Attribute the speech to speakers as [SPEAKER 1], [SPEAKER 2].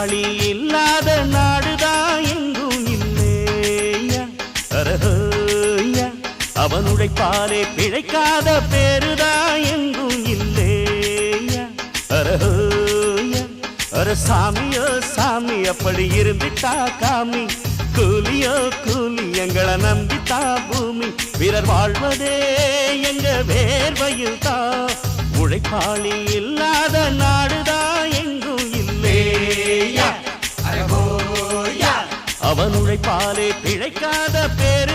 [SPEAKER 1] உழைப்பாளி இல்லாத நாடுதான் எங்கும் இல்லையா அரஹோயா அவன் உழைப்பாலே பிழைக்காத பேருதான் எங்கும் இல்லையா அரஹோயா அர சாமியோ சாமி அப்படி இருந்துட்டா காமி கூலியோ கூலி எங்களை நம்பித்தா பூமி வீரர் வாழ்வதே எங்க வேர்வையில் தான் உழைப்பாளி இல்லாத நாடுதான் எங்கும் இல்லையா அவன் உழைப்பாலே பிழைக்காத பேர்